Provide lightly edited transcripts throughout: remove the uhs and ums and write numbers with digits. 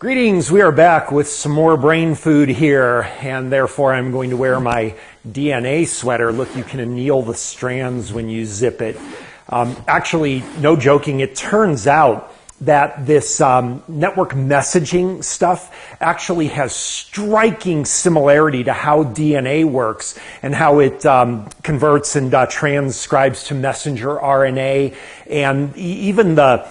Greetings, we are back with some more brain food here, and therefore I'm going to wear my DNA sweater. Look, you can anneal the strands when you zip it. Actually, no joking, it turns out that this network messaging stuff actually has striking similarity to how DNA works and how it converts and transcribes to messenger RNA, and even the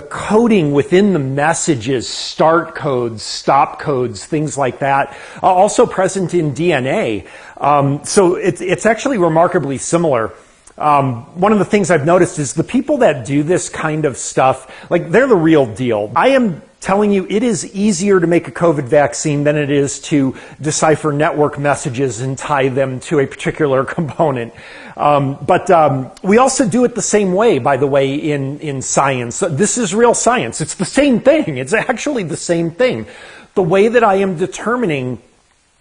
coding within the messages, start codes, stop codes, things like that, also present in DNA. So it's actually remarkably similar. One of the things I've noticed is the people that do this kind of stuff, like, they're the real deal. I am telling you, it is easier to make a COVID vaccine than it is to decipher network messages and tie them to a particular component. But we also do it the same way, by the way, in science. This is real science. It's the same thing. It's actually the same thing. The way that I am determining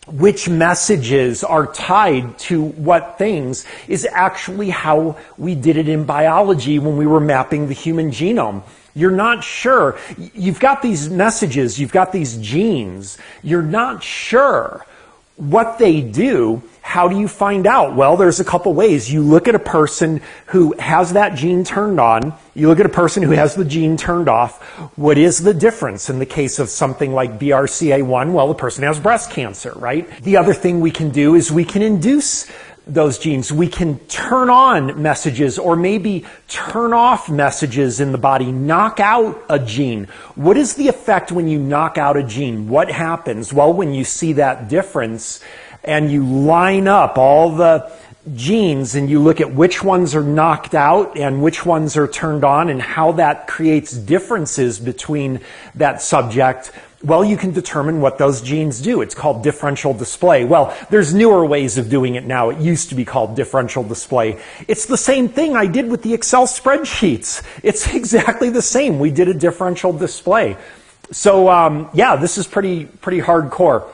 which messages are tied to what things is actually how we did it in biology when we were mapping the human genome. You're not sure. You've got these messages, you've got these genes. You're not sure what they do. How do you find out? Well, there's a couple ways. You look at a person who has that gene turned on. You look at a person who has the gene turned off. What is the difference in the case of something like BRCA1? Well, the person has breast cancer, right? The other thing we can do is we can induce those genes. We can turn on messages or maybe turn off messages in the body, knock out a gene. What is the effect when you knock out a gene? What happens? Well, when you see that difference and you line up all the genes and you look at which ones are knocked out and which ones are turned on and how that creates differences between that subject, well, you can determine what those genes do. It's called differential display. Well, there's newer ways of doing it now. It used to be called differential display. It's the same thing I did with the Excel spreadsheets. It's exactly the same. We did a differential display. So, yeah, this is pretty hardcore.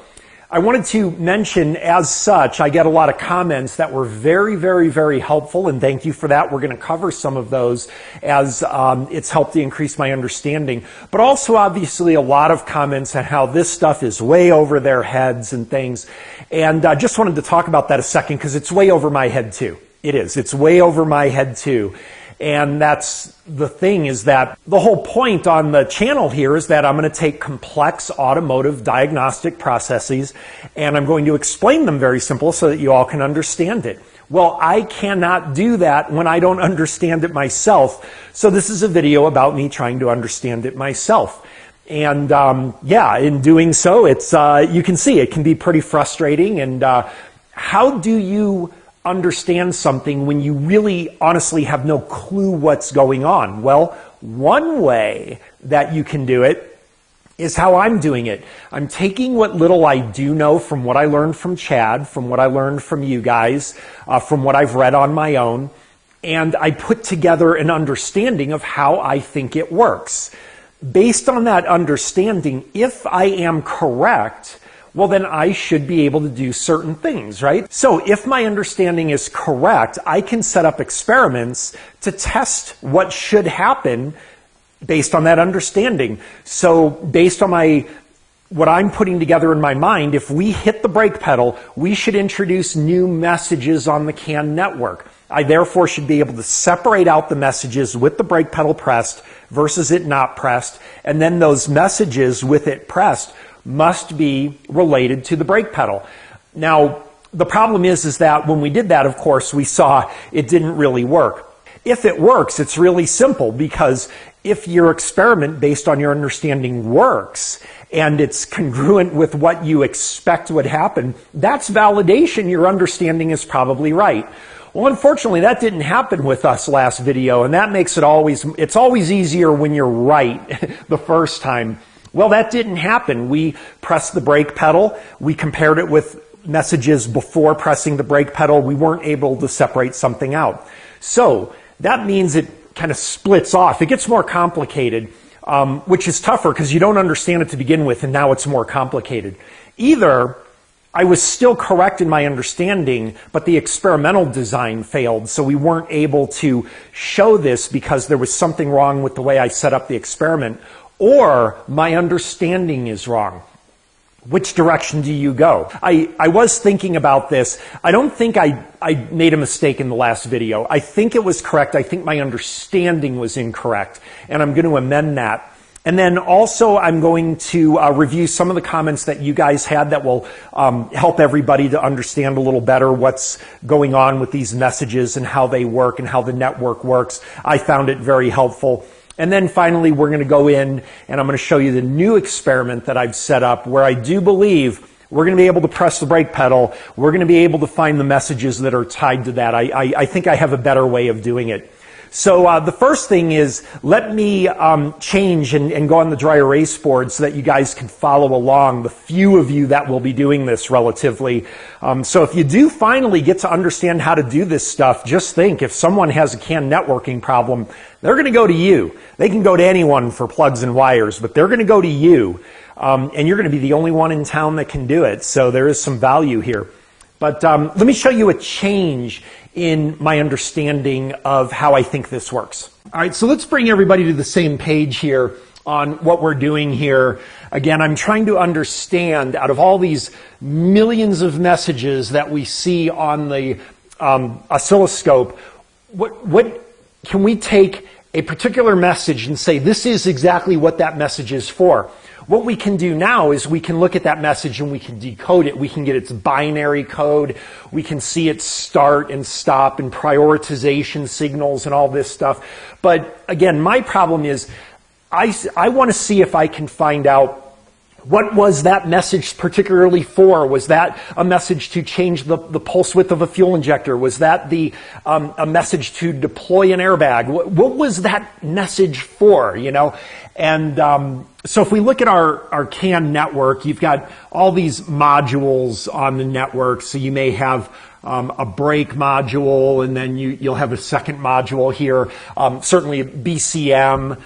I wanted to mention, as such, I get a lot of comments that were very, very, very helpful, and thank you for that. We're going to cover some of those as it's helped to increase my understanding. But also, obviously, a lot of comments on how this stuff is way over their heads and things. And I just wanted to talk about that a second, because it's way over my head, too. It is. It's way over my head, too. And that's the thing, is that the whole point on the channel here is that I'm going to take complex automotive diagnostic processes and I'm going to explain them very simple so that you all can understand it. Well, I cannot do that when I don't understand it myself. So this is a video about me trying to understand it myself. And yeah, in doing so, it's you can see it can be pretty frustrating. And how do you understand something when you really honestly have no clue what's going on? Well, one way that you can do it is how I'm doing it. I'm taking what little I do know from what I learned from Chad, from what I learned from you guys, from what I've read on my own, and I put together an understanding of how I think it works. Based on that understanding, if I am correct, well, then I should be able to do certain things, right? So if my understanding is correct, I can set up experiments to test what should happen based on that understanding. So based on what I'm putting together in my mind, if we hit the brake pedal, we should introduce new messages on the CAN network. I therefore should be able to separate out the messages with the brake pedal pressed versus it not pressed, and then those messages with it pressed must be related to the brake pedal. Now, the problem is that when we did that, of course, we saw it didn't really work. If it works, it's really simple, because if your experiment based on your understanding works and it's congruent with what you expect would happen, that's validation your understanding is probably right. Well, unfortunately, that didn't happen with us last video, and that makes it's always easier when you're right the first time. Well, that didn't happen. We pressed the brake pedal. We compared it with messages before pressing the brake pedal. We weren't able to separate something out. So that means it kind of splits off. It gets more complicated, which is tougher because you don't understand it to begin with, and now it's more complicated. Either I was still correct in my understanding, but the experimental design failed, so we weren't able to show this because there was something wrong with the way I set up the experiment. or my understanding is wrong. Which direction do you go? I was thinking about this. I don't think I made a mistake in the last video. I think it was correct. I think my understanding was incorrect, and I'm going to amend that. And then also I'm going to review some of the comments that you guys had that will help everybody to understand a little better what's going on with these messages and how they work and how the network works. I found it very helpful. And then finally, we're going to go in and I'm going to show you the new experiment that I've set up where I do believe we're going to be able to press the brake pedal. We're going to be able to find the messages that are tied to that. I think I have a better way of doing it. So the first thing is let me change and go on the dry erase board so that you guys can follow along, the few of you that will be doing this relatively. So if you do finally get to understand how to do this stuff, just think if someone has a CAN networking problem, they're going to go to you. They can go to anyone for plugs and wires, but they're going to go to you. And you're going to be the only one in town that can do it. So there is some value here. But let me show you a change in my understanding of how I think this works. All right, so let's bring everybody to the same page here on what we're doing here. Again, I'm trying to understand out of all these millions of messages that we see on the oscilloscope, what can we take a particular message and say this is exactly what that message is for? What we can do now is we can look at that message and we can decode it. We can get its binary code. We can see its start and stop and prioritization signals and all this stuff. But again, my problem is I want to see if I can find out what was that message particularly for? Was that a message to change the pulse width of a fuel injector? Was that a message to deploy an airbag? What was that message for, you know? And so if we look at our CAN network, you've got all these modules on the network. So you may have a brake module, and then you'll have a second module here, certainly BCM.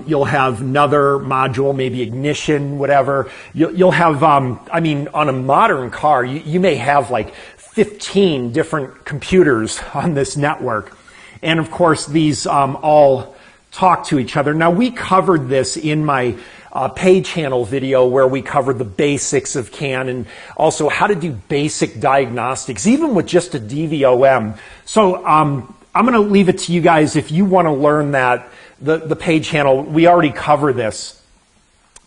You'll have another module, maybe ignition, whatever. You'll have, I mean, on a modern car, you may have like 15 different computers on this network. And of course, these all talk to each other. Now, we covered this in my pay channel video where we covered the basics of CAN and also how to do basic diagnostics, even with just a DVOM. So I'm going to leave it to you guys if you want to learn that. The pay channel, we already cover this.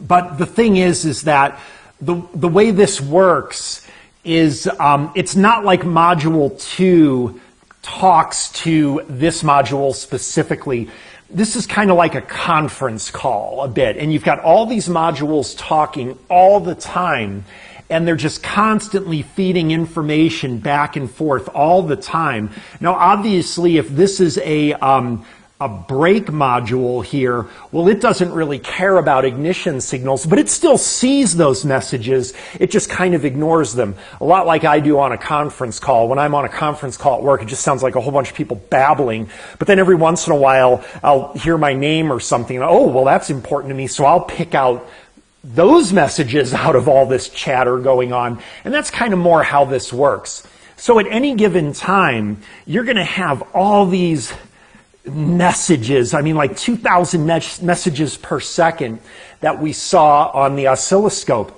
But the thing is that the way this works is it's not like Module 2 talks to this module specifically. This is kind of like a conference call a bit, and you've got all these modules talking all the time, and they're just constantly feeding information back and forth all the time. Now, obviously, if this is a brake module here, well, it doesn't really care about ignition signals, but it still sees those messages. It just kind of ignores them. A lot like I do on a conference call. When I'm on a conference call at work, it just sounds like a whole bunch of people babbling. But then every once in a while, I'll hear my name or something. And, oh, well, that's important to me. So I'll pick out those messages out of all this chatter going on. And that's kind of more how this works. So at any given time, you're going to have all these messages, I mean like 2,000 messages per second that we saw on the oscilloscope.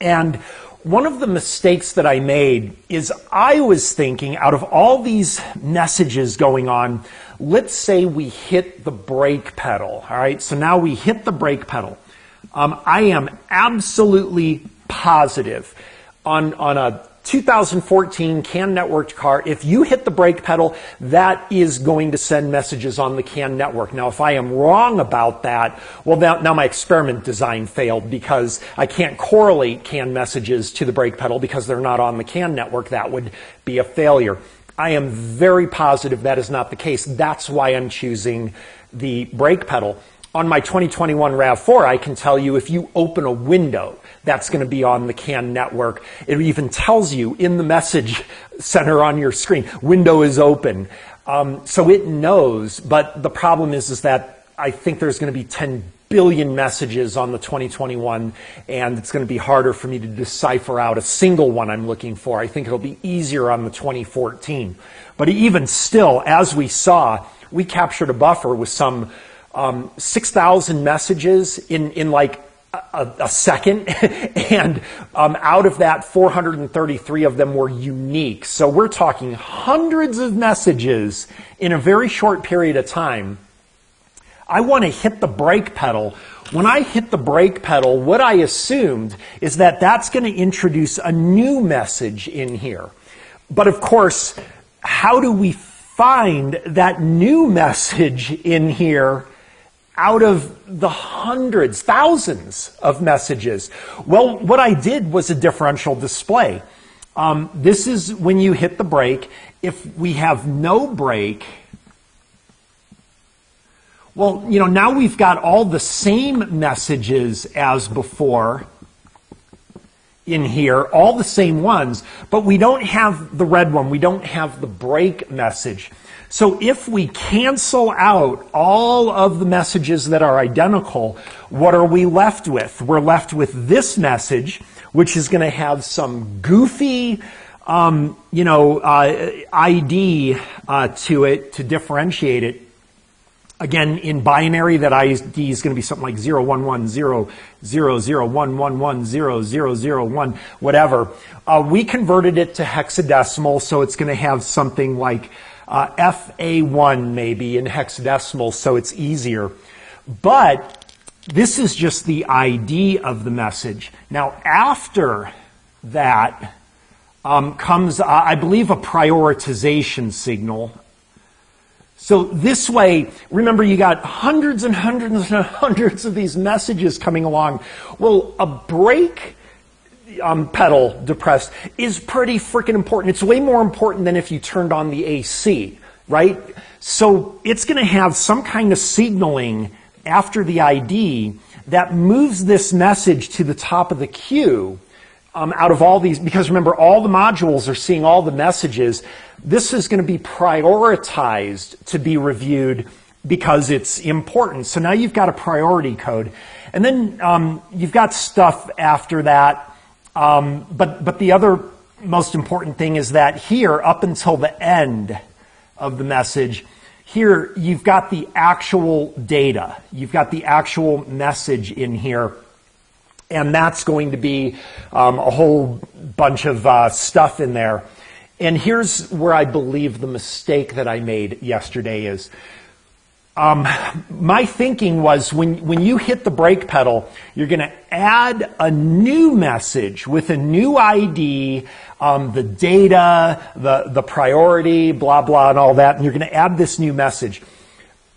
And one of the mistakes that I made is I was thinking out of all these messages going on, let's say we hit the brake pedal. All right, so now we hit the brake pedal. I am absolutely positive on a 2014 CAN networked car, if you hit the brake pedal, that is going to send messages on the CAN network. Now, if I am wrong about that, well, now my experiment design failed because I can't correlate CAN messages to the brake pedal because they're not on the CAN network. That would be a failure. I am very positive that is not the case. That's why I'm choosing the brake pedal. On my 2021 RAV4, I can tell you if you open a window, that's going to be on the CAN network. It even tells you in the message center on your screen, window is open. So it knows, but the problem is that I think there's going to be 10 billion messages on the 2021, and it's going to be harder for me to decipher out a single one I'm looking for. I think it'll be easier on the 2014. But even still, as we saw, we captured a buffer with some 6,000 messages in like a second, and out of that, 433 of them were unique. So we're talking hundreds of messages in a very short period of time. I want to hit the brake pedal. When I hit the brake pedal, what I assumed is that that's going to introduce a new message in here. But of course, how do we find that new message in here out of the hundreds, thousands of messages? Well, what I did was a differential display. This is when you hit the brake. If we have no brake, well, you know, now we've got all the same messages as before in here, all the same ones, but we don't have the red one. We don't have the brake message. So if we cancel out all of the messages that are identical, what are we left with? We're left with this message, which is going to have some goofy, ID to it to differentiate it. Again, in binary, that ID is going to be something like 011000011100001, whatever. We converted it to hexadecimal, so it's going to have something like FA1 maybe in hexadecimal, so it's easier. But this is just the ID of the message. Now, after that comes, I believe, a prioritization signal. So this way, remember, you got hundreds and hundreds and hundreds of these messages coming along. Well, a brake pedal depressed is pretty freaking important. It's way more important than if you turned on the AC, right? So it's going to have some kind of signaling after the ID that moves this message to the top of the queue out of all these, because remember, all the modules are seeing all the messages. This is going to be prioritized to be reviewed because it's important. So now you've got a priority code. And then you've got stuff after that. But the other most important thing is that here, up until the end of the message, here you've got the actual data. You've got the actual message in here. And that's going to be a whole bunch of stuff in there. And here's where I believe the mistake that I made yesterday is. My thinking was when you hit the brake pedal, you're going to add a new message with a new ID, the data, the priority, blah, blah, and all that, and you're going to add this new message.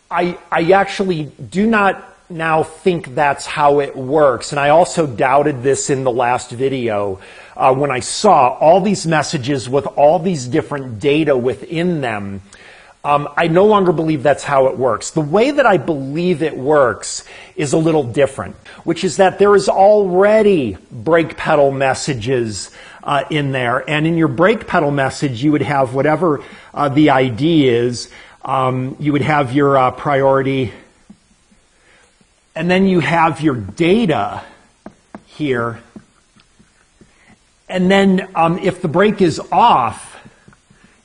I actually do not now think that's how it works, and I also doubted this in the last video when I saw all these messages with all these different data within them. I no longer believe that's how it works. The way that I believe it works is a little different, which is that there is already brake pedal messages in there. And in your brake pedal message, you would have whatever the ID is. You would have your priority. And then you have your data here. And then if the brake is off,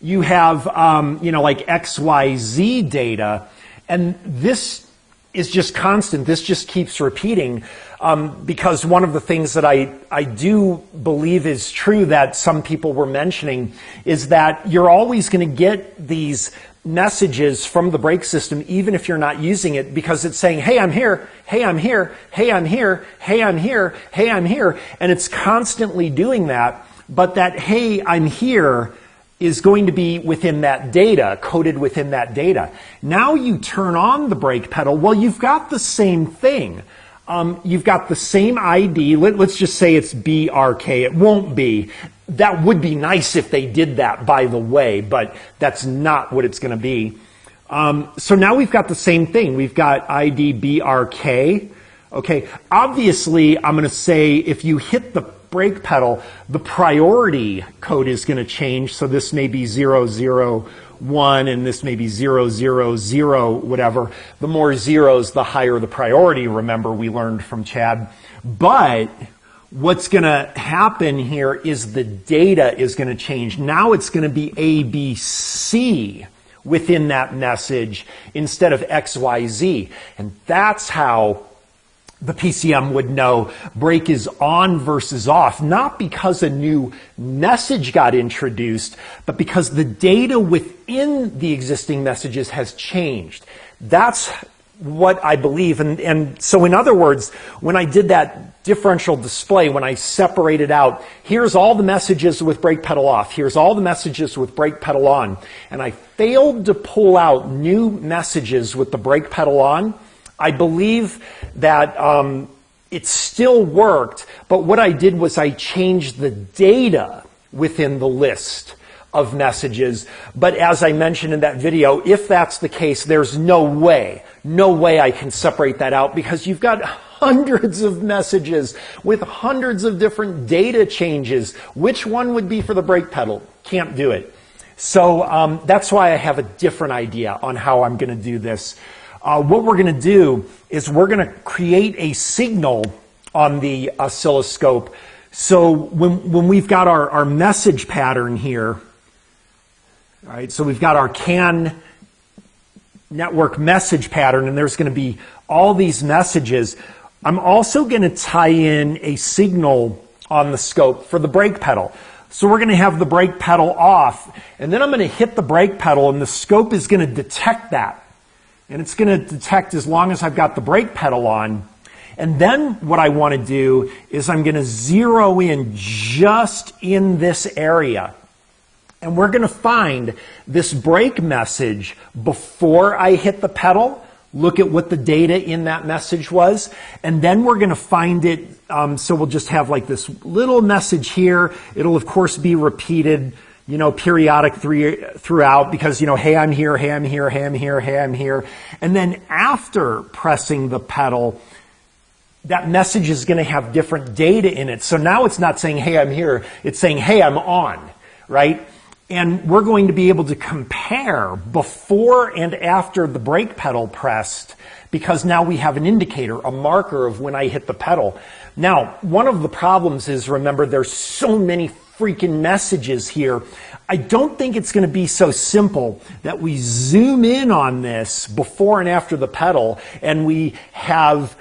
you have, like XYZ data, and this is just constant. This just keeps repeating because one of the things that I do believe is true that some people were mentioning is that you're always going to get these messages from the brake system even if you're not using it, because it's saying, hey, I'm here, hey, I'm here, hey, I'm here, hey, I'm here, hey, I'm here, and it's constantly doing that. But that hey, I'm here is going to be within that data, coded within that data. Now you turn on the brake pedal, well, you've got the same thing. You've got the same ID. Let's just say it's BRK. It won't be. That would be nice if they did that, by the way, but that's not what it's going to be. So now we've got the same thing. We've got ID BRK. Okay, obviously, I'm going to say if you hit the brake pedal, the priority code is going to change. So this may be 001 and this may be 000, whatever. The more zeros, the higher the priority. Remember, we learned from Chad. But what's going to happen here is the data is going to change. Now it's going to be ABC, within that message instead of XYZ. And that's how the PCM would know break is on versus off, not because a new message got introduced, but because the data within the existing messages has changed. That's what I believe. And so in other words, when I did that differential display, when I separated out, here's all the messages with brake pedal off, here's all the messages with brake pedal on, and I failed to pull out new messages with the brake pedal on, I believe that it still worked, but what I did was I changed the data within the list of messages. But as I mentioned in that video, if that's the case, there's no way I can separate that out, because you've got hundreds of messages with hundreds of different data changes. Which one would be for the brake pedal? Can't do it. So that's why I have a different idea on how I'm going to do this. What we're going to do is we're going to create a signal on the oscilloscope. So when we've got our message pattern here, all right, so we've got our CAN network message pattern, and there's going to be all these messages. I'm also going to tie in a signal on the scope for the brake pedal. So we're going to have the brake pedal off, and then I'm going to hit the brake pedal, and the scope is going to detect that. And it's going to detect as long as I've got the brake pedal on. And then what I want to do is I'm going to zero in just in this area. And we're going to find this brake message before I hit the pedal, look at what the data in that message was, and then we're going to find it, so we'll just have like this little message here. It'll of course be repeated, periodic throughout, because, hey, I'm here, hey, I'm here, hey, I'm here, hey, I'm here. And then after pressing the pedal, that message is going to have different data in it. So now it's not saying, hey, I'm here. It's saying, hey, I'm on, right? And we're going to be able to compare before and after the brake pedal pressed, because now we have an indicator, a marker of when I hit the pedal. Now, one of the problems is, remember, there's so many freaking messages here. I don't think it's going to be so simple that we zoom in on this before and after the pedal, and we have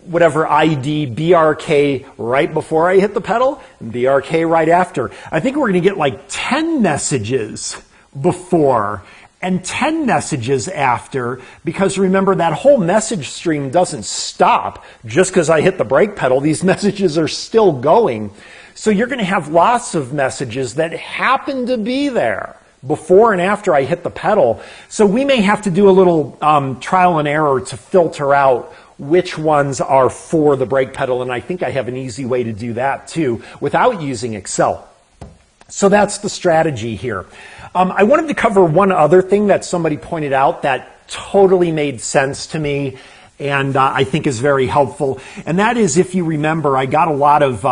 whatever ID, BRK right before I hit the pedal, and BRK right after. I think we're going to get like 10 messages before and 10 messages after, because remember, that whole message stream doesn't stop just because I hit the brake pedal. These messages are still going. So you're going to have lots of messages that happen to be there before and after I hit the pedal. So we may have to do a little trial and error to filter out which ones are for the brake pedal, and I think I have an easy way to do that too without using Excel. So that's the strategy here. I wanted to cover one other thing that somebody pointed out that totally made sense to me and I think is very helpful, and that is, if you remember, I got a lot of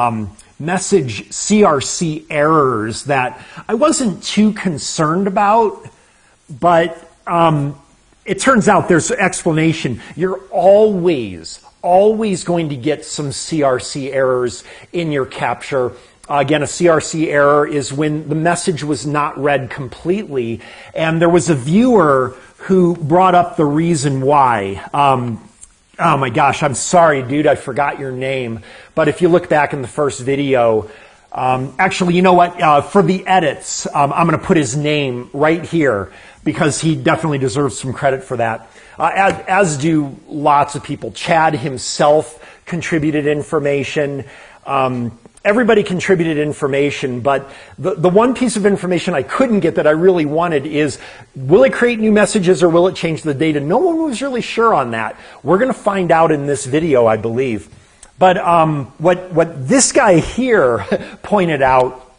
message CRC errors that I wasn't too concerned about, but it turns out there's an explanation. You're always going to get some CRC errors in your capture. Again, a CRC error is when the message was not read completely, and there was a viewer who brought up the reason why. Oh my gosh, I'm sorry, dude, I forgot your name. But if you look back in the first video, actually, you know what? For the edits, I'm going to put his name right here, because he definitely deserves some credit for that. As do lots of people. Chad himself contributed information. Everybody contributed information, but the one piece of information I couldn't get that I really wanted is, will it create new messages or will it change the data? No one was really sure on that. We're going to find out in this video, I believe. But what this guy here pointed out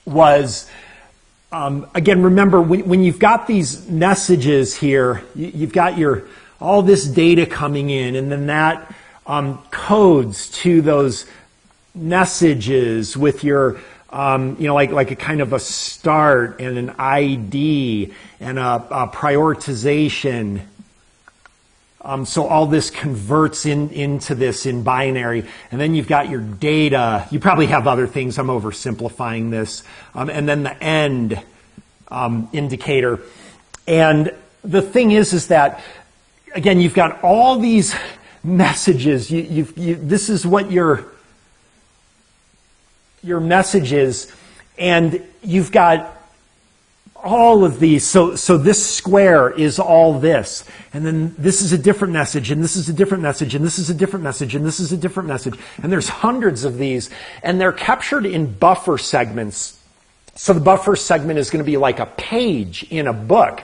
was, again, remember, when you've got these messages here, you've got all this data coming in, and then that codes to those messages with your, like a kind of a start and an ID and a prioritization. So all this converts into this in binary, and then you've got your data. You probably have other things. I'm oversimplifying this. And then the end indicator. And the thing is that, again, you've got all these messages. This is what your message is, and you've got all of these. So this square is all this, and then this is a different message, and this is a different message, and this is a different message, and this is a different message, and there's hundreds of these, and they're captured in buffer segments. So the buffer segment is going to be like a page in a book.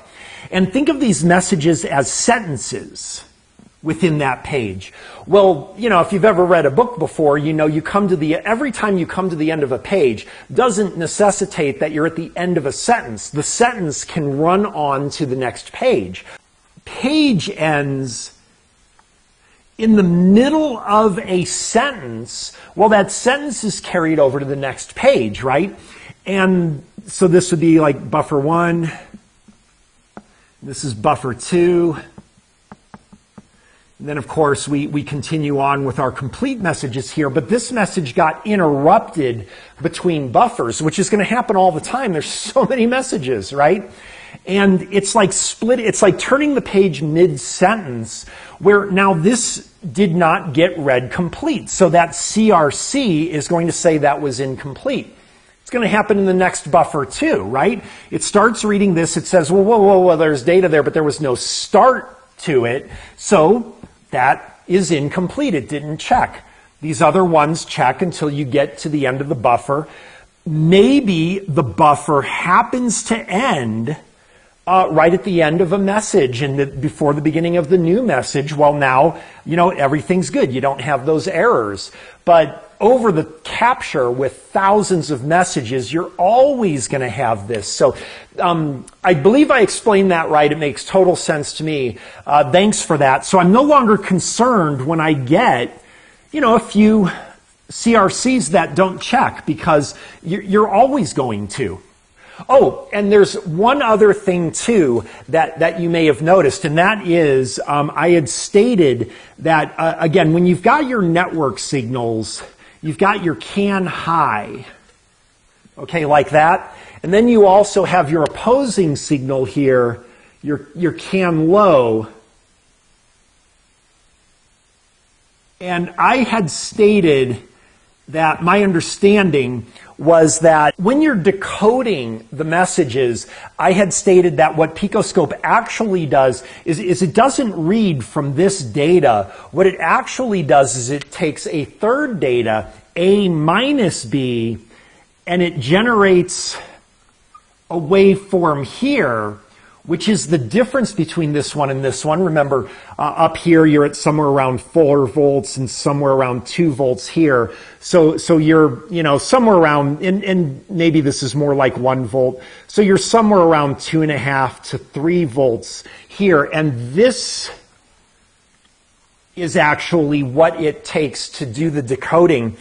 And think of these messages as sentences within that page. Well, if you've ever read a book before, every time you come to the end of a page doesn't necessitate that you're at the end of a sentence. The sentence can run on to the next page. Page ends in the middle of a sentence. Well, that sentence is carried over to the next page, right? And so this would be like buffer 1. This is buffer 2. And then, of course, we continue on with our complete messages here. But this message got interrupted between buffers, which is going to happen all the time. There's so many messages, right? And it's like it's like turning the page mid-sentence, where now this did not get read complete. So that CRC is going to say that was incomplete. It's going to happen in the next buffer too, right? It starts reading this. It says, well, whoa, there's data there, but there was no start to it. So that is incomplete. It didn't check. These other ones check until you get to the end of the buffer. Maybe the buffer happens to end right at the end of a message and before the beginning of the new message. Well, now, everything's good. You don't have those errors. But over the capture with thousands of messages, you're always going to have this. So I believe I explained that right. It makes total sense to me. Thanks for that. So I'm no longer concerned when I get, a few CRCs that don't check, because you're always going to. Oh, and there's one other thing too that you may have noticed, and that is I had stated that, again, when you've got your network signals, you've got your CAN high, okay, like that. And then you also have your opposing signal here, your CAN low. And I had stated that my understanding was that when you're decoding the messages, I had stated that what Picoscope actually does is it doesn't read from this data. What it actually does is it takes a third data, A minus B, and it generates a waveform here, which is the difference between this one and this one. Remember, up here you're at somewhere around 4 volts and somewhere around 2 volts here. So you're, somewhere around, and maybe this is more like 1 volt. So you're somewhere around 2.5 to 3 volts here. And this is actually what it takes to do the decoding.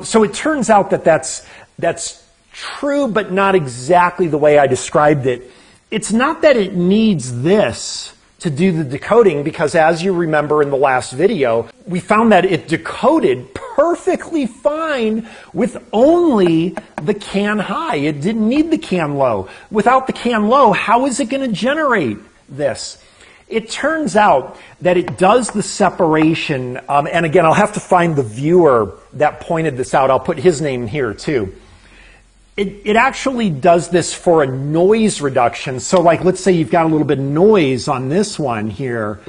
So it turns out that that's true, but not exactly the way I described it. It's not that it needs this to do the decoding, because as you remember in the last video, we found that it decoded perfectly fine with only the CAN high. It didn't need the CAN low. Without the CAN low, how is it going to generate this? It turns out that it does the separation, and again, I'll have to find the viewer that pointed this out. I'll put his name here too. It actually does this for a noise reduction. So like, let's say you've got a little bit of noise on this one here,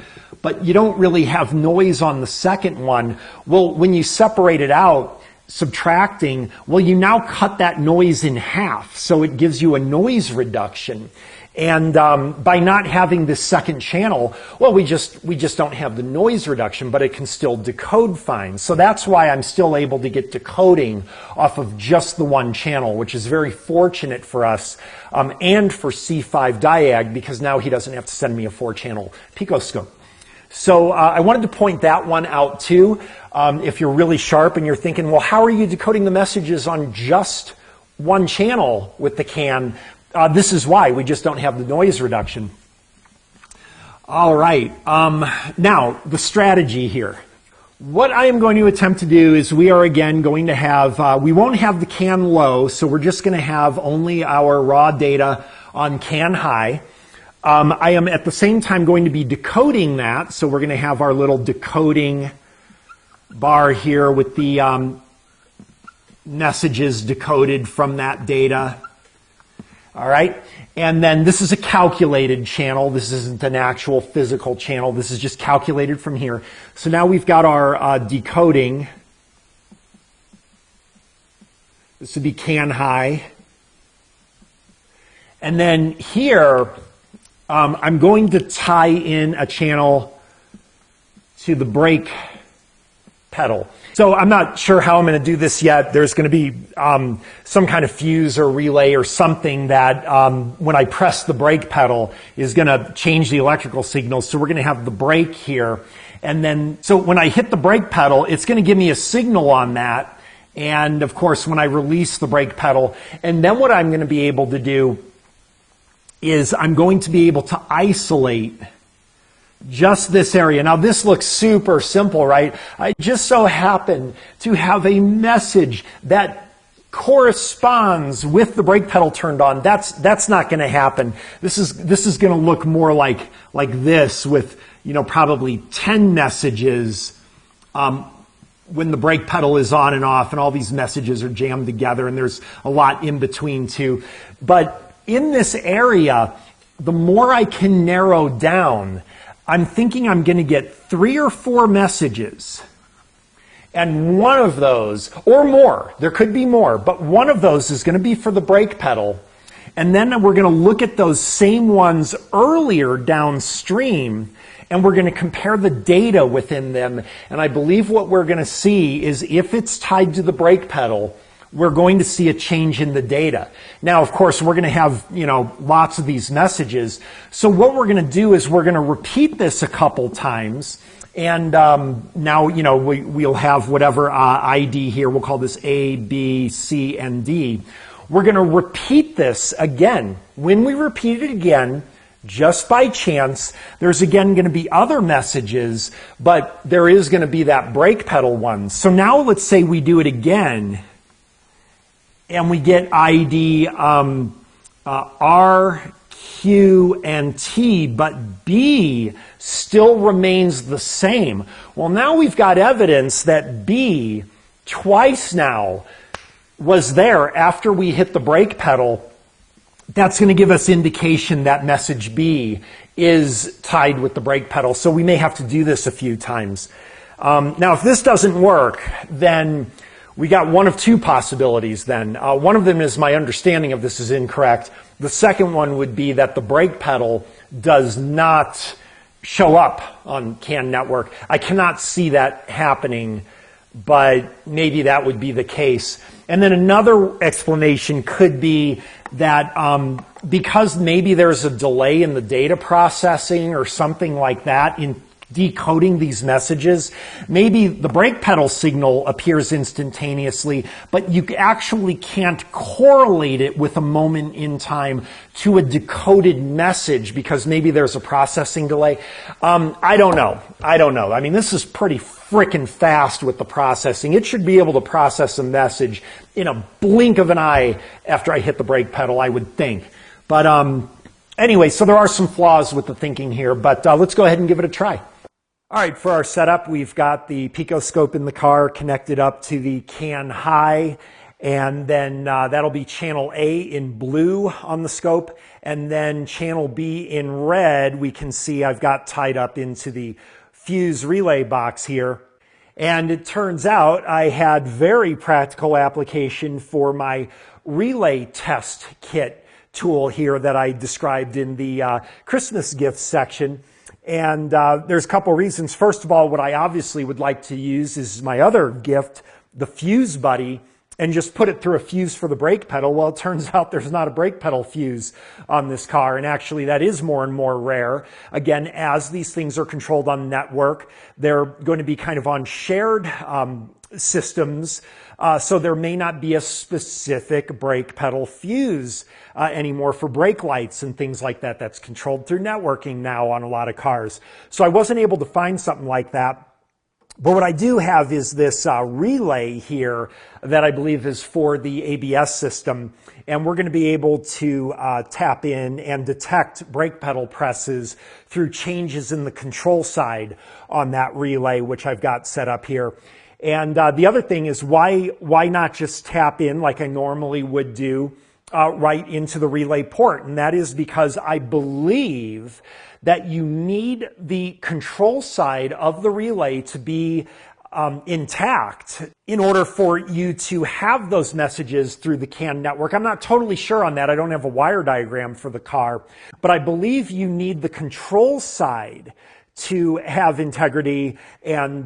but you don't really have noise on the second one. Well, when you separate it out, subtracting, well, you now cut that noise in half. So it gives you a noise reduction. And by not having this second channel, well, we just don't have the noise reduction, but it can still decode fine. So that's why I'm still able to get decoding off of just the one channel, which is very fortunate for us and for C5 Diag, because now he doesn't have to send me a 4-channel Picoscope. So I wanted to point that one out too. If you're really sharp and you're thinking, well, how are you decoding the messages on just one channel with the CAN? This is why. We just don't have the noise reduction. All right. Now, the strategy here. What I am going to attempt to do is we are again going to have, we won't have the CAN low, so we're just going to have only our raw data on CAN high. I am at the same time going to be decoding that. So we're going to have our little decoding bar here with the messages decoded from that data. All right. And then this is a calculated channel. This isn't an actual physical channel. This is just calculated from here. So now we've got our decoding. This would be can high. And then here, I'm going to tie in a channel to the brake pedal. So I'm not sure how I'm going to do this yet. There's going to be some kind of fuse or relay or something that when I press the brake pedal is going to change the electrical signals. So we're going to have the brake here. And then, so when I hit the brake pedal, it's going to give me a signal on that. And of course, when I release the brake pedal, and then what I'm going to be able to do is I'm going to be able to isolate just this area. Now this looks super simple, right? I just so happen to have a message that corresponds with the brake pedal turned on. That's not going to happen. This is going to look more like this with, probably 10 messages when the brake pedal is on and off, and all these messages are jammed together, and there's a lot in between too. But in this area, the more I can narrow down, I'm thinking I'm going to get 3 or 4 messages. And one of those, or more, there could be more, but one of those is going to be for the brake pedal. And then we're going to look at those same ones earlier downstream, and we're going to compare the data within them. And I believe what we're going to see is if it's tied to the brake pedal, we're going to see a change in the data. Now, of course, we're going to have, lots of these messages. So what we're going to do is we're going to repeat this a couple times. And now, we'll have whatever ID here. We'll call this A, B, C, and D. We're going to repeat this again. When we repeat it again, just by chance, there's again going to be other messages, but there is going to be that brake pedal one. So now let's say we do it again. And we get ID R, Q, and T, but B still remains the same. Well, now we've got evidence that B twice now was there after we hit the brake pedal. That's going to give us indication that message B is tied with the brake pedal. So we may have to do this a few times. Now, if this doesn't work, then we got one of 2 possibilities then. One of them is my understanding of this is incorrect. The second one would be that the brake pedal does not show up on CAN network. I cannot see that happening, but maybe that would be the case. And then another explanation could be that because maybe there's a delay in the data processing or something like that in decoding these messages, maybe the brake pedal signal appears instantaneously, but you actually can't correlate it with a moment in time to a decoded message because maybe there's a processing delay. I don't know. I mean, this is pretty frickin' fast with the processing. It should be able to process a message in a blink of an eye after I hit the brake pedal, I would think. But anyway, so there are some flaws with the thinking here, but let's go ahead and give it a try. All right, for our setup, we've got the picoscope in the car connected up to the CAN high, and then that'll be channel A in blue on the scope, and then channel B in red we can see I've got tied up into the fuse relay box here. And it turns out I had very practical application for my relay test kit tool here that I described in the Christmas gifts section. And there's a couple reasons. First of all, what I obviously would like to use is my other gift, the Fuse Buddy, and just put it through a fuse for the brake pedal. Well, it turns out there's not a brake pedal fuse on this car, and actually that is more and more rare. Again, as these things are controlled on network, they're going to be kind of on shared systems, so there may not be a specific brake pedal fuse anymore for brake lights and things like that. That's controlled through networking now on a lot of cars. So I wasn't able to find something like that. But what I do have is this relay here that I believe is for the ABS system. And we're going to be able to tap in and detect brake pedal presses through changes in the control side on that relay, which I've got set up here. And the other thing is why not just tap in like I normally would do right into the relay port? And that is because I believe that you need the control side of the relay to be intact in order for you to have those messages through the CAN network. I'm not totally sure on that. I don't have a wire diagram for the car, but I believe you need the control side to have integrity and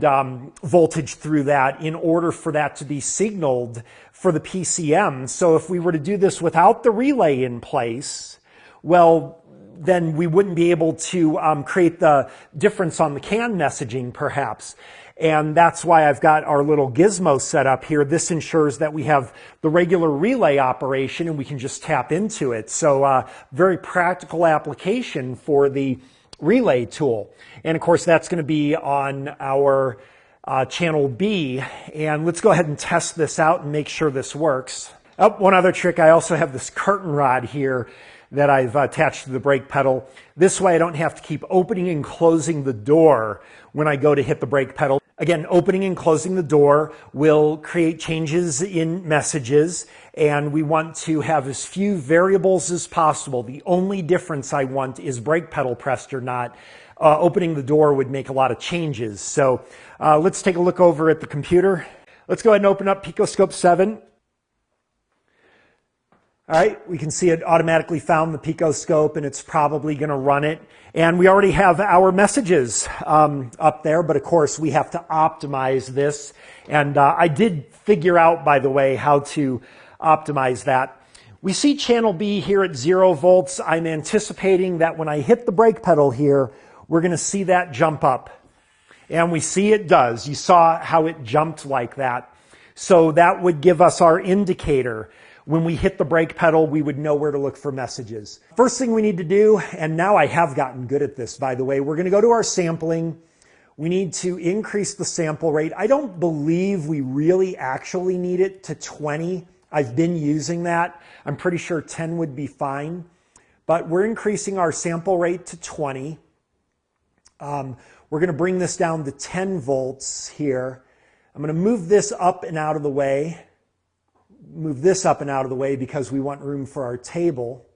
voltage through that in order for that to be signaled for the PCM. So if we were to do this without the relay in place, well, then we wouldn't be able to create the difference on the CAN messaging, perhaps. And that's why I've got our little gizmo set up here. This ensures that we have the regular relay operation and we can just tap into it. So very practical application for the relay tool. And of course, that's going to be on our channel B. And let's go ahead and test this out and make sure this works. Oh, one other trick, I also have this curtain rod here that I've attached to the brake pedal. This way I don't have to keep opening and closing the door when I go to hit the brake pedal. Again, opening and closing the door will create changes in messages, and we want to have as few variables as possible. The only difference I want is brake pedal pressed or not. Opening the door would make a lot of changes. So let's take a look over at the computer. Let's go ahead and open up Picoscope 7. All right, we can see it automatically found the Picoscope and it's probably going to run it. And we already have our messages up there, but of course we have to optimize this. And I did figure out, by the way, how to optimize that. We see channel B here at 0 volts. I'm anticipating that when I hit the brake pedal here, we're going to see that jump up. And we see it does. You saw how it jumped like that. So that would give us our indicator. When we hit the brake pedal, we would know where to look for messages. First thing we need to do, and now I have gotten good at this, by the way, we're going to go to our sampling. We need to increase the sample rate. I don't believe we really actually need it to 20. I've been using that. I'm pretty sure 10 would be fine. But we're increasing our sample rate to 20. We're going to bring this down to 10 volts here. I'm going to move this up and out of the way. Move this up and out of the way because we want room for our table.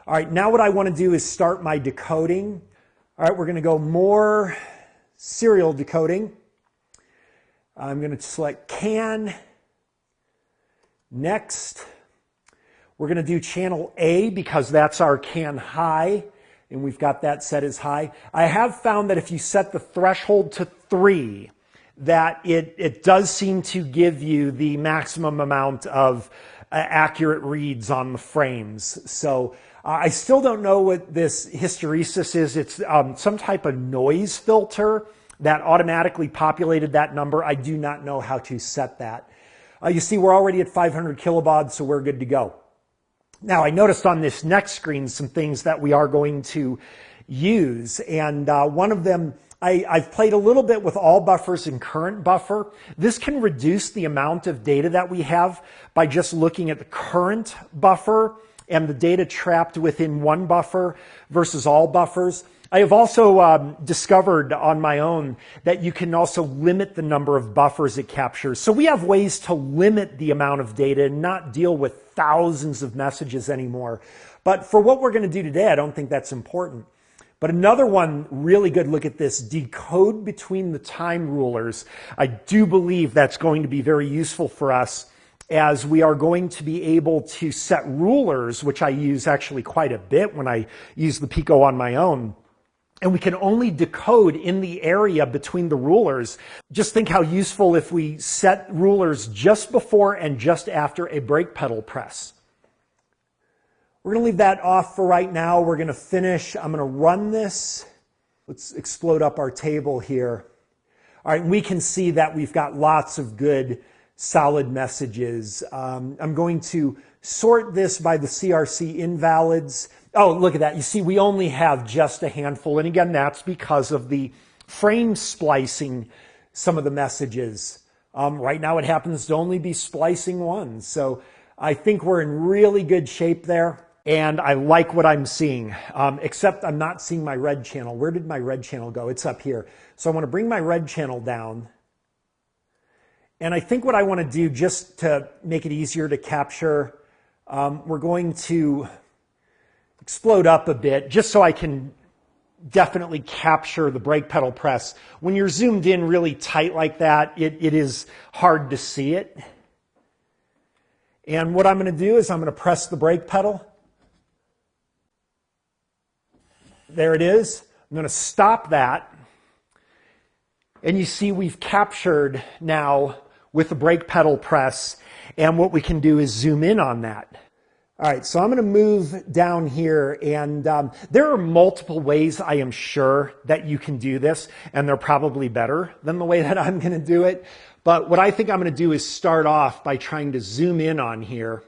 All right, now what I want to do is start my decoding. All right, we're going to go more serial decoding. I'm going to select CAN. Next, we're going to do channel A because that's our CAN high, and we've got that set as high. I have found that if you set the threshold to 3, that it does seem to give you the maximum amount of accurate reads on the frames. So I still don't know what this hysteresis is. It's some type of noise filter that automatically populated that number. I do not know how to set that. You see, we're already at 500 kilobaud, so we're good to go. Now, I noticed on this next screen some things that we are going to use, and one of them, I've played a little bit with all buffers and current buffer. This can reduce the amount of data that we have by just looking at the current buffer and the data trapped within one buffer versus all buffers. I have also discovered on my own that you can also limit the number of buffers it captures. So we have ways to limit the amount of data and not deal with thousands of messages anymore. But for what we're going to do today, I don't think that's important. But another one, really good look at this, decode between the time rulers. I do believe that's going to be very useful for us as we are going to be able to set rulers, which I use actually quite a bit when I use the Pico on my own. And we can only decode in the area between the rulers. Just think how useful if we set rulers just before and just after a brake pedal press. We're going to leave that off for right now. We're going to finish. I'm going to run this. Let's explode up our table here. All right, we can see that we've got lots of good, solid messages. I'm going to sort this by the CRC invalids. Oh, look at that. You see, we only have just a handful. And again, that's because of the frame splicing some of the messages. Right now it happens to only be splicing one. So I think we're in really good shape there. And I like what I'm seeing, except I'm not seeing my red channel. Where did my red channel go? It's up here. So I want to bring my red channel down. And I think what I want to do, just to make it easier to capture, we're going to explode up a bit, just so I can definitely capture the brake pedal press. When you're zoomed in really tight like that, it is hard to see it. And what I'm going to do is I'm going to press the brake pedal. There it is. I'm going to stop that. And you see we've captured now with the brake pedal press. And what we can do is zoom in on that. All right, so I'm going to move down here. And there are multiple ways, I am sure, that you can do this. And they're probably better than the way that I'm going to do it. But what I think I'm going to do is start off by trying to zoom in on here.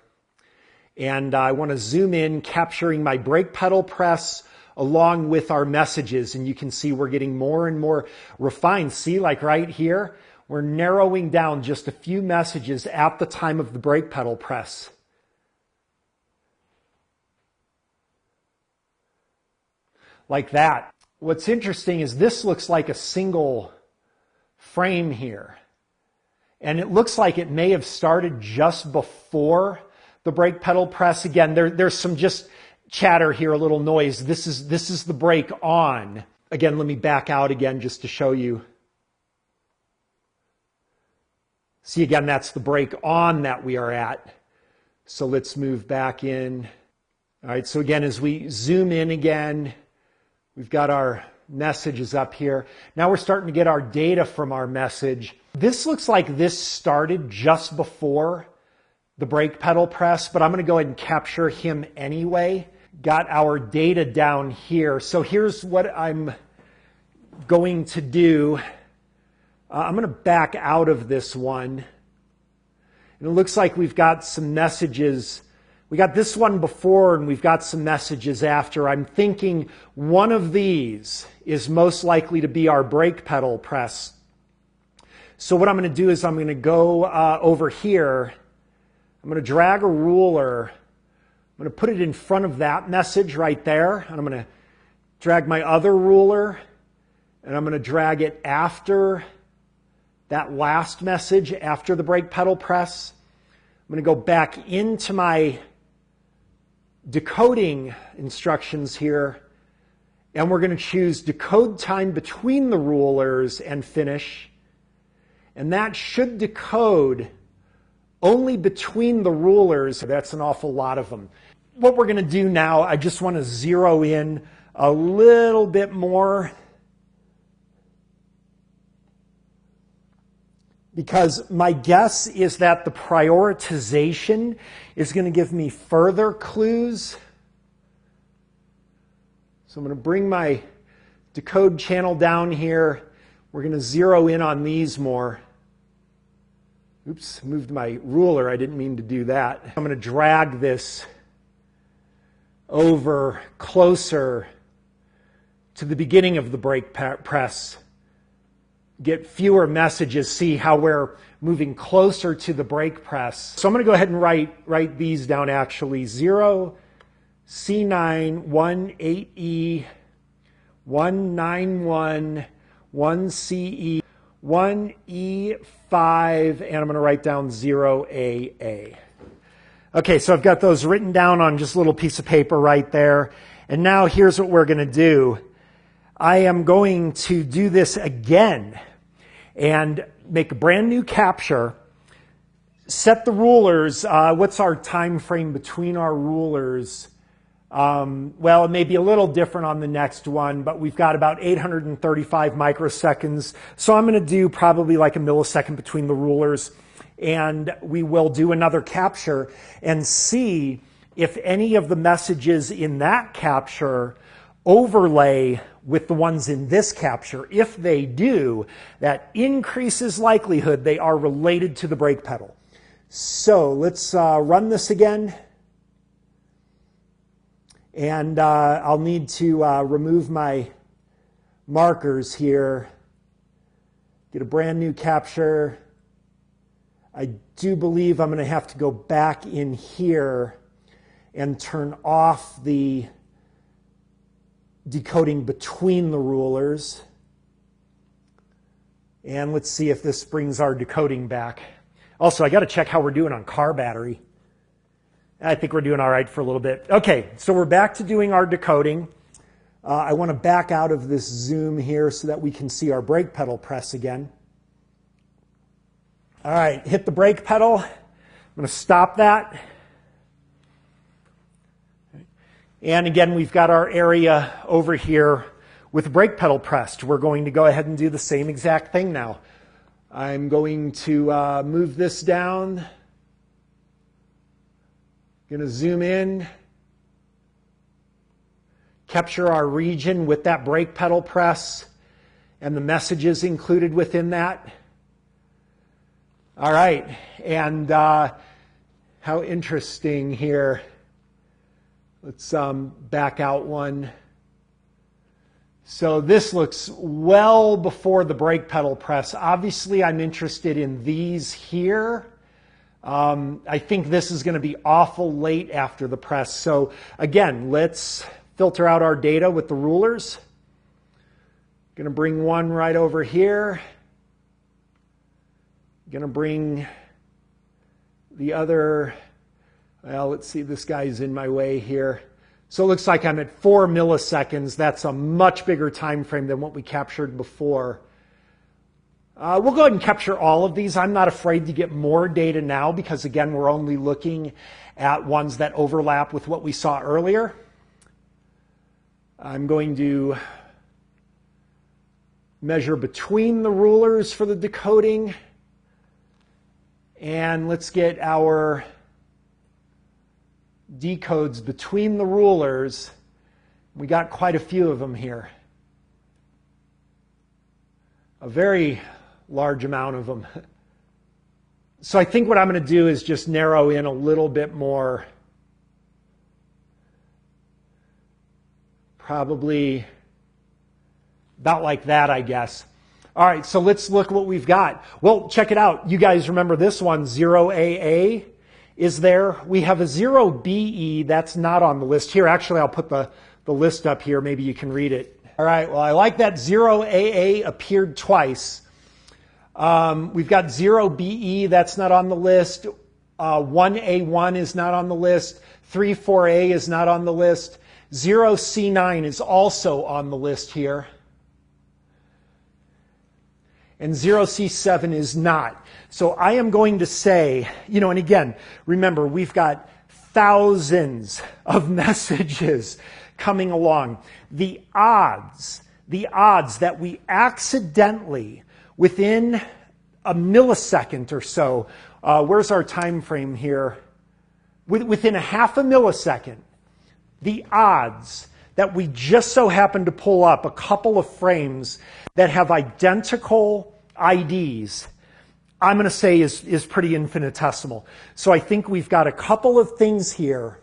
And I want to zoom in, capturing my brake pedal press along with our messages. And you can see we're getting more and more refined. See, like right here, we're narrowing down just a few messages at the time of the brake pedal press. Like that. What's interesting is this looks like a single frame here. And it looks like it may have started just before the brake pedal press. Again, there's some just chatter here, a little noise. This is the brake on. Again, let me back out again just to show you. See, again, that's the brake on that we are at. So let's move back in. All right, so again, as we zoom in again, we've got our messages up here. Now we're starting to get our data from our message. This looks like this started just before the brake pedal press, but I'm going to go ahead and capture him anyway. Got our data down here. So here's what I'm going to do. I'm going to back out of this one. And it looks like we've got some messages. We got this one before and we've got some messages after. I'm thinking one of these is most likely to be our brake pedal press. So what I'm going to do is I'm going to go over here. I'm going to drag a ruler. I'm going to put it in front of that message right there. And I'm going to drag my other ruler. And I'm going to drag it after that last message, after the brake pedal press. I'm going to go back into my decoding instructions here. And we're going to choose decode time between the rulers and finish. And that should decode only between the rulers. That's an awful lot of them. What we're going to do now, I just want to zero in a little bit more, because my guess is that the prioritization is going to give me further clues. So I'm going to bring my decode channel down here. We're going to zero in on these more. Oops, moved my ruler. I didn't mean to do that. I'm going to drag this over closer to the beginning of the brake press. Get fewer messages. See how we're moving closer to the brake press. So I'm going to go ahead and write these down actually. 0, C9, 18E, 191, 1CE, 1E5, and I'm going to write down 0AA. Okay, so I've got those written down on just a little piece of paper right there. And now here's what we're going to do. I am going to do this again and make a brand new capture. Set the rulers. What's our time frame between our rulers? Well, it may be a little different on the next one, but we've got about 835 microseconds. So I'm going to do probably like a millisecond between the rulers. And we will do another capture and see if any of the messages in that capture overlay with the ones in this capture. If they do, that increases likelihood they are related to the brake pedal. So let's run this again. And I'll need to remove my markers here. Get a brand new capture. I do believe I'm going to have to go back in here and turn off the decoding between the rulers. And let's see if this brings our decoding back. Also, I got to check how we're doing on car battery. I think we're doing all right for a little bit. Okay, so we're back to doing our decoding. I want to back out of this zoom here so that we can see our brake pedal press again. All right, hit the brake pedal. I'm going to stop that. And again, we've got our area over here with the brake pedal pressed. We're going to go ahead and do the same exact thing now. I'm going to move this down. Going to zoom in. Capture our region with that brake pedal press and the messages included within that. All right, and how interesting here. Let's back out one. So this looks well before the brake pedal press. Obviously, I'm interested in these here. I think this is going to be awful late after the press. So again, let's filter out our data with the rulers. Going to bring one right over here. Going to bring the other, well, let's see, this guy's in my way here. So it looks like I'm at 4 milliseconds. That's a much bigger time frame than what we captured before. We'll go ahead and capture all of these. I'm not afraid to get more data now because, again, we're only looking at ones that overlap with what we saw earlier. I'm going to measure between the rulers for the decoding. And let's get our decodes between the rulers. We got quite a few of them here. A very large amount of them. So I think what I'm going to do is just narrow in a little bit more. Probably about like that, I guess. All right, so let's look what we've got. Well, check it out. You guys remember this one, 0AA is there. We have a 0BE, that's not on the list here. Actually, I'll put the list up here. Maybe you can read it. All right, well, I like that 0AA appeared twice. We've got 0BE, that's not on the list. 1A1 is not on the list. 34A is not on the list. 0C9 is also on the list here. And 0C7 is not. So I am going to say, and again, remember, we've got thousands of messages coming along. The odds that we accidentally, within a millisecond or so, where's our time frame here? Within a half a millisecond, the odds that we just so happen to pull up a couple of frames that have identical IDs, I'm going to say is pretty infinitesimal. So I think we've got a couple of things here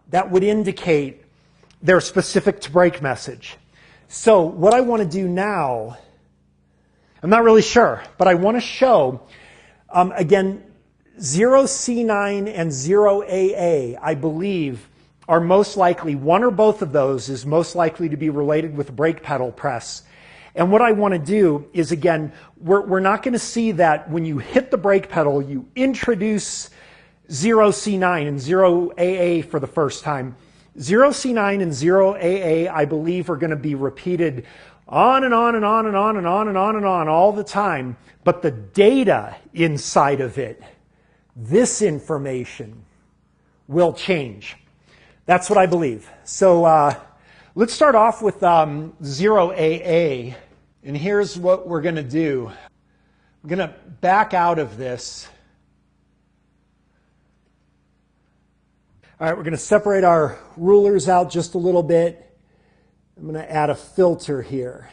that would indicate they're specific to brake message. So what I want to do now, I'm not really sure, but I want to show, again, 0C9 and 0AA, I believe, are most likely, one or both of those is most likely to be related with brake pedal press. And what I want to do is, again, we're not going to see that when you hit the brake pedal, you introduce 0C9 and 0AA for the first time. 0C9 and 0AA, I believe, are going to be repeated on and on and on and on and on and on and on all the time. But the data inside of it, this information, will change. That's what I believe. So let's start off with 0AA. And here's what we're going to do. I'm going to back out of this. All right, we're going to separate our rulers out just a little bit. I'm going to add a filter here.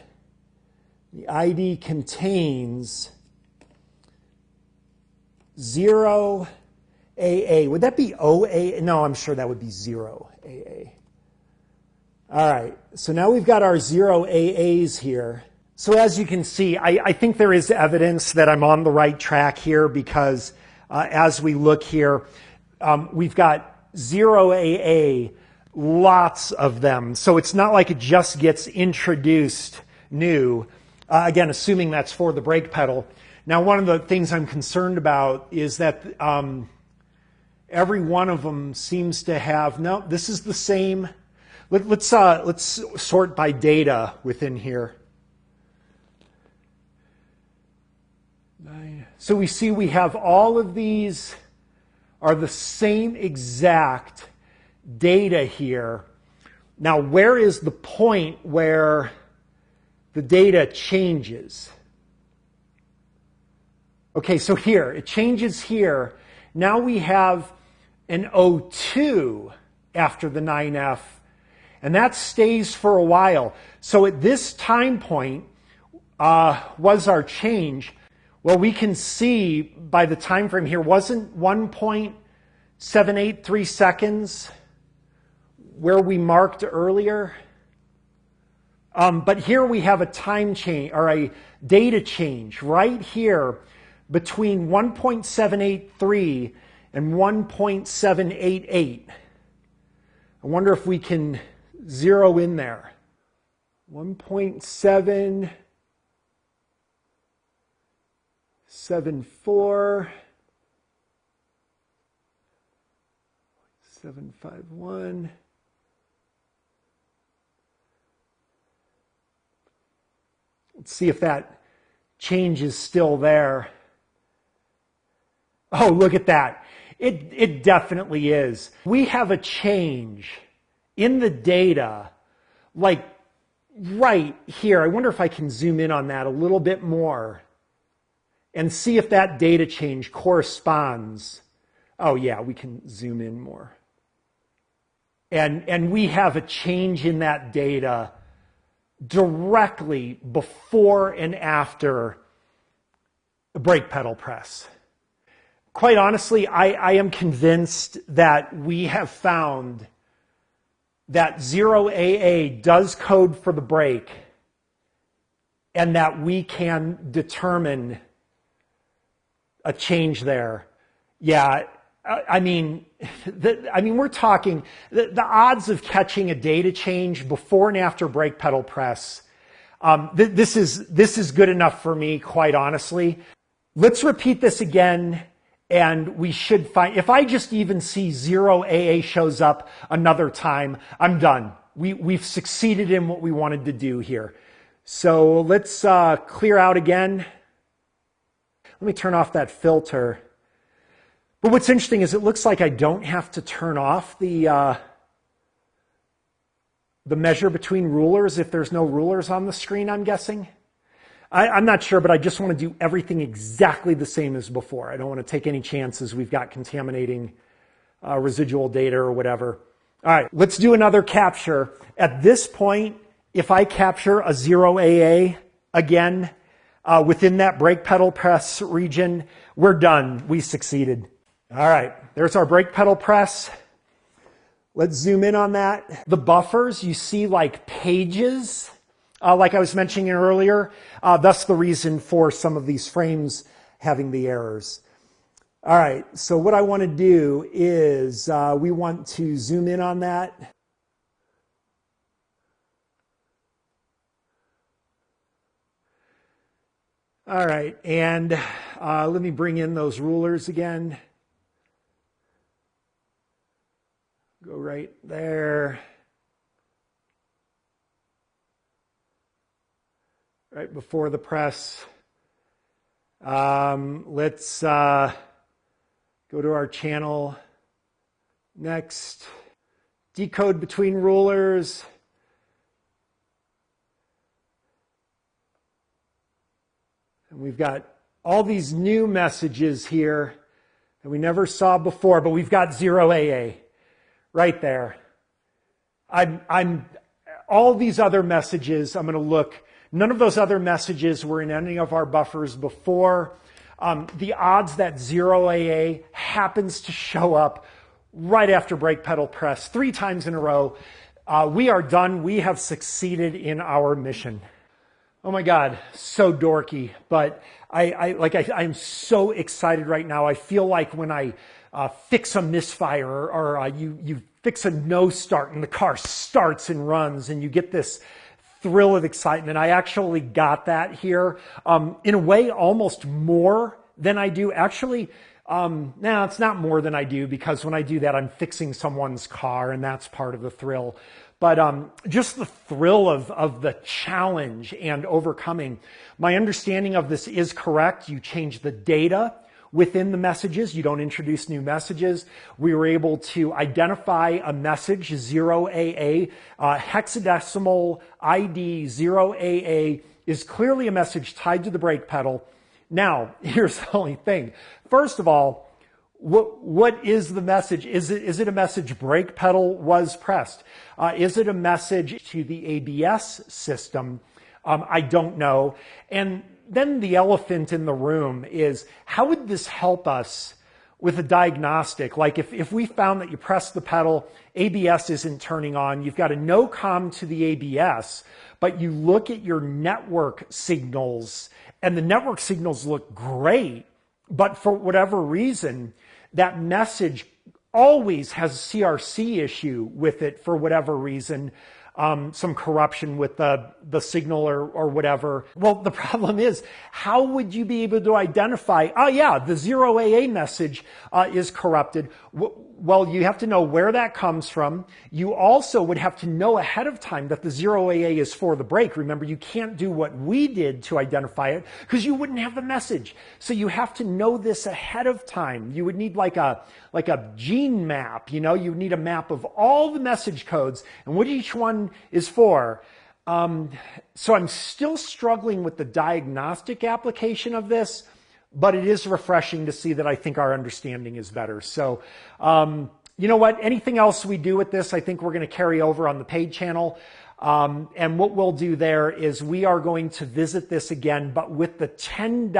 The ID contains 0AA. Would that be OA? No, I'm sure that would be 0AA. All right, so now we've got our 0 AAs here. So as you can see, I think there is evidence that I'm on the right track here because as we look here, we've got 0 AA, lots of them. So it's not like it just gets introduced new, again, assuming that's for the brake pedal. Now, one of the things I'm concerned about is that every one of them seems to have, no, this is the same. Let's sort by data within here. So we see we have all of these are the same exact data here. Now, where is the point where the data changes? Okay, so here, it changes here. Now we have an O2 after the 9F, and that stays for a while. So at this time point was our change. Well, we can see by the time frame here, wasn't 1.783 seconds where we marked earlier? But here we have a time change, or a data change right here between 1.783 and 1.788. I wonder if we can zero in there. 1.774, 751. Let's see if that change is still there. Oh, look at that. It definitely is. We have a change in the data, like right here. I wonder if I can zoom in on that a little bit more and see if that data change corresponds. Oh yeah, we can zoom in more. And we have a change in that data directly before and after the brake pedal press. Quite honestly, I am convinced that we have found that 0 AA does code for the brake and that we can determine a change there. Yeah, I mean, we're talking the odds of catching a data change before and after brake pedal press. This is good enough for me, quite honestly. Let's repeat this again, and we should find. If I just even see 0 AA shows up another time, I'm done. We've succeeded in what we wanted to do here. So let's clear out again. Let me turn off that filter. But what's interesting is it looks like I don't have to turn off the measure between rulers if there's no rulers on the screen, I'm guessing. I'm not sure, but I just want to do everything exactly the same as before. I don't want to take any chances we've got contaminating residual data or whatever. All right, let's do another capture. At this point, if I capture a 0 AA again within that brake pedal press region, we're done. We succeeded. All right, there's our brake pedal press. Let's zoom in on that. The buffers, you see like pages, like I was mentioning earlier. That's the reason for some of these frames having the errors. All right, so what I want to do is we want to zoom in on that. All right, and let me bring in those rulers again. Go right there. Right before the press. Let's go to our channel next. Decode between rulers. And we've got all these new messages here that we never saw before, but we've got 0 AA. Right there. All these other messages, I'm going to look. None of those other messages were in any of our buffers before. The odds that 0 AA happens to show up right after brake pedal press 3 times in a row, We are done. We have succeeded in our mission. Oh my God, so dorky, but I'm so excited right now. I feel like when I fix a misfire or you fix a no start and the car starts and runs and you get this thrill of excitement. I actually got that here. In a way, almost more than I do. Actually, no, it's not more than I do, because when I do that, I'm fixing someone's car and that's part of the thrill. But just the thrill of the challenge and overcoming. My understanding of this is correct. You change the data within the messages. You don't introduce new messages. We were able to identify a message, 0AA, hexadecimal ID 0AA is clearly a message tied to the brake pedal. Now, here's the only thing. First of all, what is the message? Is it a message brake pedal was pressed? Is it a message to the ABS system? I don't know. And then the elephant in the room is, how would this help us with a diagnostic? Like if we found that you press the pedal, ABS isn't turning on, you've got a no comm to the ABS, but you look at your network signals and the network signals look great, but for whatever reason, that message always has a CRC issue with it for whatever reason, some corruption with the signal or whatever. Well, the problem is, how would you be able to identify, oh yeah, the 0AA message is corrupted? Well, you have to know where that comes from. You also would have to know ahead of time that the 0AA is for the brake. Remember, you can't do what we did to identify it because you wouldn't have the message. So you have to know this ahead of time. You would need like a gene map, you know, you would need a map of all the message codes and what each one is for. So I'm still struggling with the diagnostic application of this, but it is refreshing to see that I think our understanding is better. So, you know what? Anything else we do with this, I think we're going to carry over on the paid channel. And what we'll do there is we are going to visit this again, but with the $10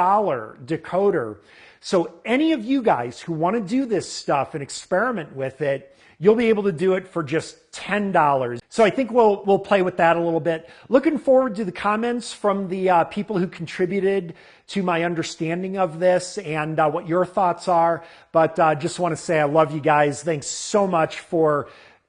decoder. So any of you guys who want to do this stuff and experiment with it, you'll be able to do it for just $10. So I think we'll play with that a little bit. Looking forward to the comments from the people who contributed to my understanding of this and what your thoughts are. But just want to say I love you guys. Thanks so much for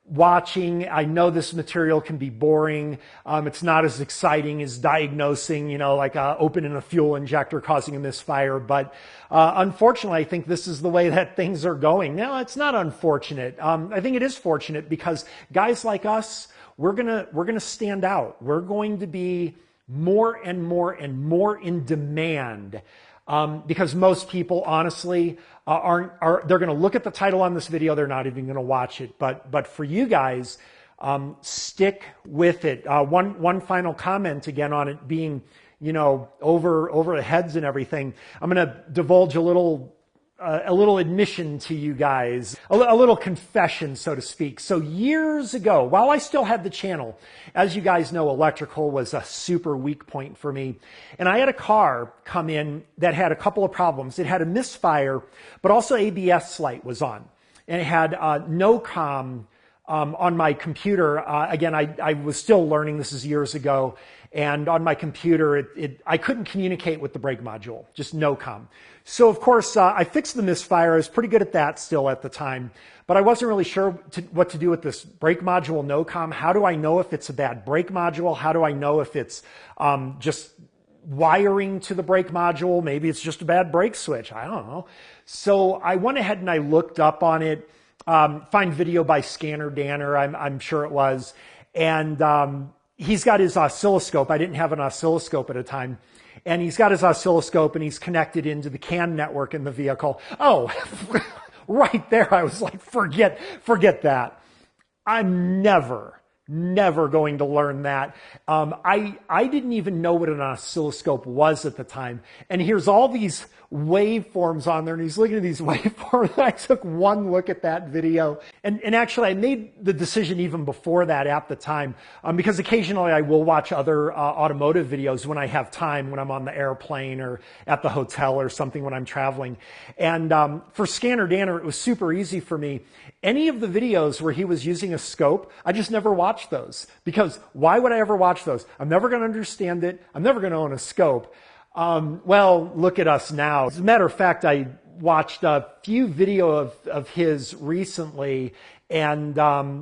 watching. I know this material can be boring. It's not as exciting as diagnosing, you know, like opening a fuel injector causing a misfire. But unfortunately, I think this is the way that things are going. No, it's not unfortunate. I think it is fortunate because guys like us, we're gonna stand out. We're going to be more and more and more in demand. Because most people, honestly, they're going to look at the title on this video. They're not even going to watch it. But for you guys, stick with it. One final comment again on it being, you know, over the heads and everything. I'm going to divulge a little admission to you guys, a little confession, so to speak. So years ago, while I still had the channel, as you guys know, electrical was a super weak point for me. And I had a car come in that had a couple of problems. It had a misfire, but also ABS light was on. And it had no comm on my computer. Again, I was still learning, this is years ago. And on my computer, I couldn't communicate with the brake module, just no comm. So of course, I fixed the misfire. I was pretty good at that still at the time, but I wasn't really sure what to do with this brake module no comm. How do I know if it's a bad brake module? How do I know if it's just wiring to the brake module? Maybe it's just a bad brake switch. I don't know. So I went ahead and I looked up on it, find video by Scanner Danner, I'm sure it was. And he's got his oscilloscope. I didn't have an oscilloscope at a time. And he's got his oscilloscope and he's connected into the CAN network in the vehicle. Oh, right there. I was like, forget that. I'm never going to learn that. I didn't even know what an oscilloscope was at the time. And here's all these waveforms on there, and he's looking at these waveforms. I took one look at that video, and actually I made the decision even before that at the time, because occasionally I will watch other automotive videos when I have time, when I'm on the airplane or at the hotel or something when I'm traveling. And for Scanner Danner, it was super easy for me. Any of the videos where he was using a scope, I just never watched those, because why would I ever watch those? I'm never going to understand it. I'm never going to own a scope. Well, look at us now. As a matter of fact, I watched a few videos of his recently, and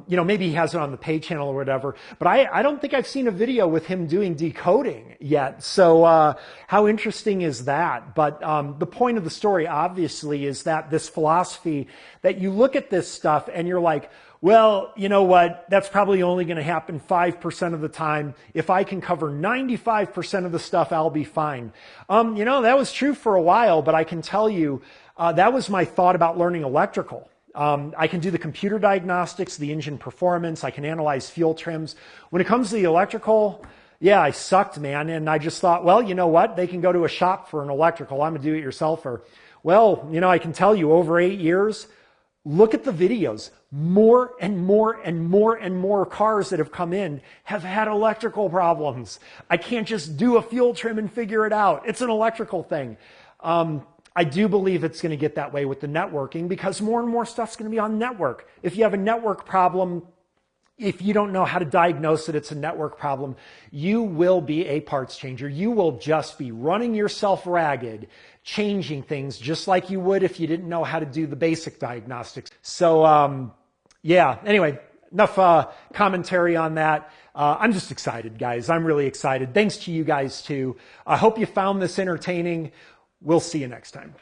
maybe he has it on the pay channel or whatever, but I don't think I've seen a video with him doing decoding yet. So how interesting is that? But the point of the story, obviously, is that this philosophy that you look at this stuff and you're like, well, you know what? That's probably only going to happen 5% of the time. If I can cover 95% of the stuff, I'll be fine. That was true for a while, but I can tell you, that was my thought about learning electrical. I can do the computer diagnostics, the engine performance. I can analyze fuel trims. When it comes to the electrical, yeah, I sucked, man. And I just thought, well, you know what? They can go to a shop for an electrical. I'm a do-it-yourselfer. Well, I can tell you over 8 years, look at the videos. More and more and more and more cars that have come in have had electrical problems. I can't just do a fuel trim and figure it out. It's an electrical thing. I do believe it's going to get that way with the networking, because more and more stuff's going to be on network. If you have a network problem, if you don't know how to diagnose it, it's a network problem, you will be a parts changer. You will just be running yourself ragged, changing things just like you would if you didn't know how to do the basic diagnostics. So, anyway, enough commentary on that. I'm just excited, guys. I'm really excited. Thanks to you guys, too. I hope you found this entertaining. We'll see you next time.